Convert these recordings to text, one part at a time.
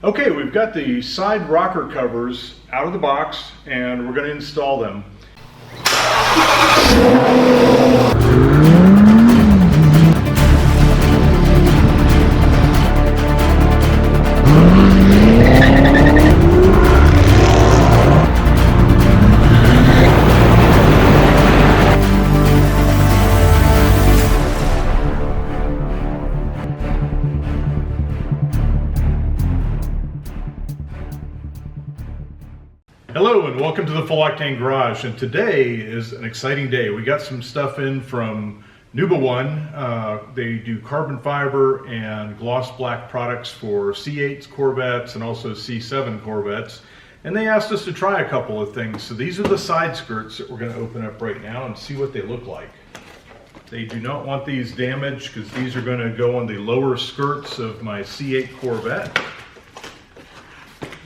Okay, we've got the side rocker covers out of the box and we're going to install them. Hello and welcome to the Full Octane Garage, and today is an exciting day. We got some stuff in from NUBEHONE. They do carbon fiber and gloss black products for C8 Corvettes and also C7 Corvettes, and they asked us to try a couple of things. So these are the side skirts that we're going to open up right now and see what they look like. They do not want these damaged because these are going to go on the lower skirts of my C8 Corvette.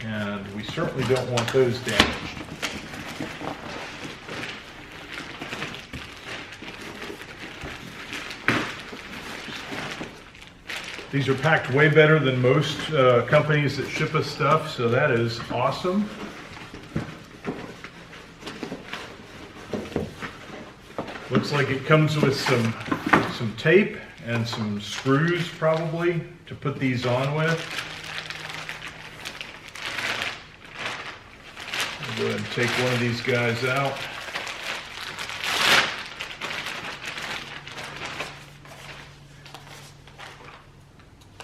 And we certainly don't want those damaged. These are packed way better than most companies that ship us stuff, so that is awesome. Looks like it comes with some tape and some screws probably to put these on with. Go ahead and take one of these guys out.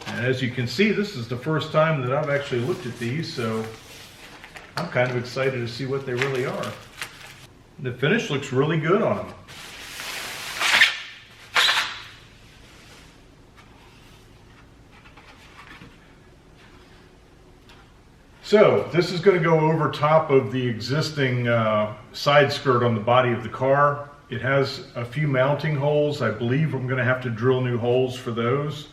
And as you can see, this is the first time that I've actually looked at these, so I'm kind of excited to see what they really are. The finish looks really good on them. So this is going to go over top of the existing side skirt on the body of the car. It has a few mounting holes. I believe I'm going to have to drill new holes for those.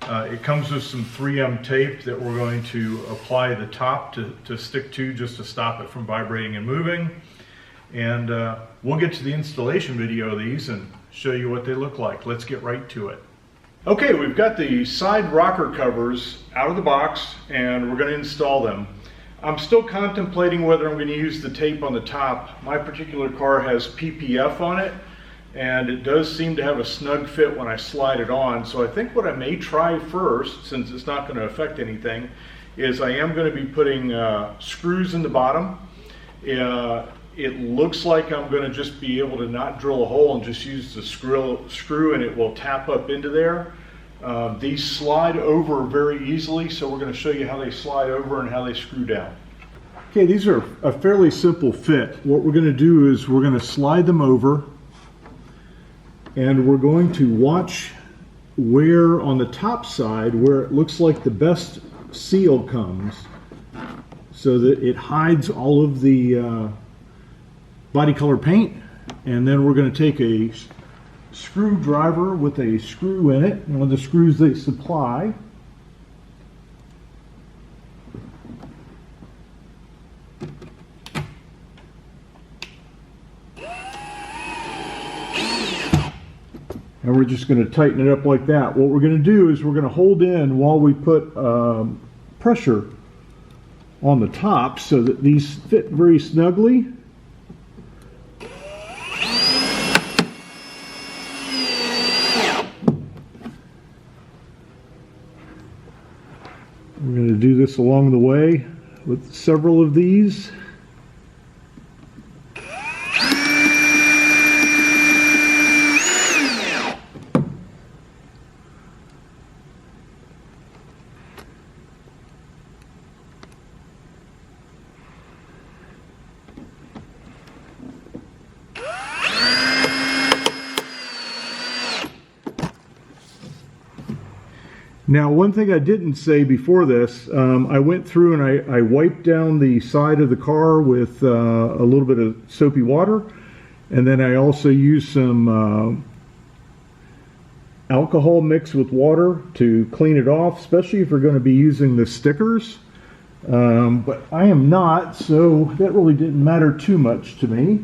It comes with some 3M tape that we're going to apply the top to stick to, just to stop it from vibrating and moving. And we'll get to the installation video of these and show you what they look like. Let's get right to it. Okay, we've got the side rocker covers out of the box and we're going to install them. I'm still contemplating whether I'm going to use the tape on the top. My particular car has PPF on it and it does seem to have a snug fit when I slide it on. So I think what I may try first, since it's not going to affect anything, is I am going to be putting screws in the bottom. It looks like I'm going to just be able to not drill a hole and just use the screw and it will tap up into there. These slide over very easily, so we're going to show you how they slide over and how they screw down. Okay, these are a fairly simple fit. What we're going to do is we're going to slide them over and we're going to watch where on the top side, where it looks like the best seal comes, so that it hides all of the body color paint. And then we're going to take a screwdriver with a screw in it, one of the screws they supply, and we're just going to tighten it up like that. What we're going to do is we're going to hold in while we put pressure on the top so that these fit very snugly. We're going to do this along the way with several of these. Now, one thing I didn't say before this, I went through and I wiped down the side of the car with a little bit of soapy water, and then I also used some alcohol mixed with water to clean it off, especially if you're going to be using the stickers. But I am not, so that really didn't matter too much to me.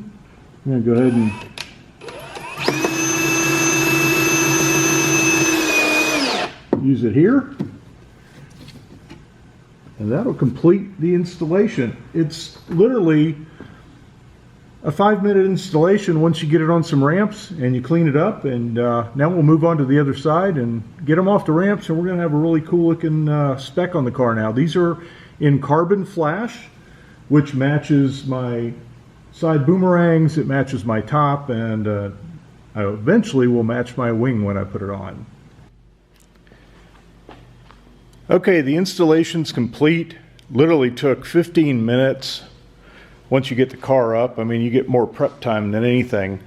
I'm going to go ahead and use it here. And that'll complete the installation. It's literally a 5-minute installation once you get it on some ramps and you clean it up. And now we'll move on to the other side and get them off the ramps, and we're going to have a really cool looking spec on the car now. These are in carbon flash, which matches my side boomerangs, it matches my top, and I eventually will match my wing when I put it on. Okay, the installation's complete. Literally took 15 minutes once you get the car up. I mean, you get more prep time than anything.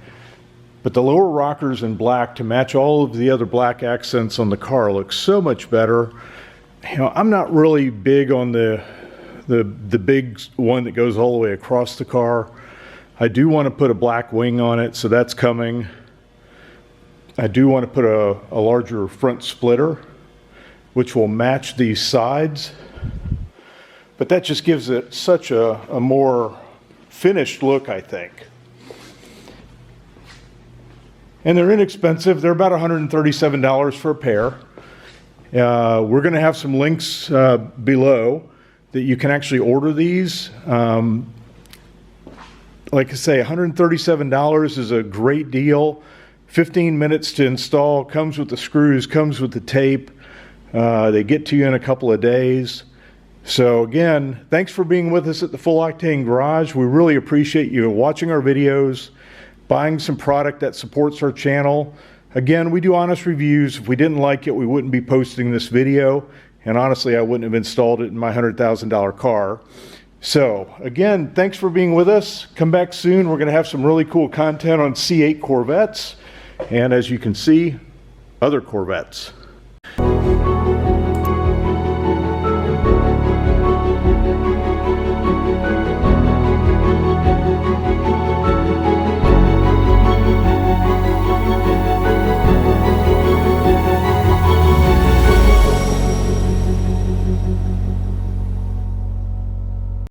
But the lower rockers in black to match all of the other black accents on the car looks so much better. You know, I'm not really big on the big one that goes all the way across the car. I do want to put a black wing on it, so that's coming. I do want to put a larger front splitter, which will match these sides, but that just gives it such a more finished look, I think. And they're inexpensive. They're about $137 for a pair. We're going to have some links below that you can actually order these. Like I say, $137 is a great deal. 15 minutes to install, comes with the screws, comes with the tape. They get to you in a couple of days. So again, thanks for being with us at the Full Octane Garage. We really appreciate you watching our videos, buying some product that supports our channel. Again, we do honest reviews. If we didn't like it, we wouldn't be posting this video. And honestly, I wouldn't have installed it in my $100,000 car. So again, thanks for being with us. Come back soon. We're going to have some really cool content on C8 Corvettes. And as you can see, other Corvettes.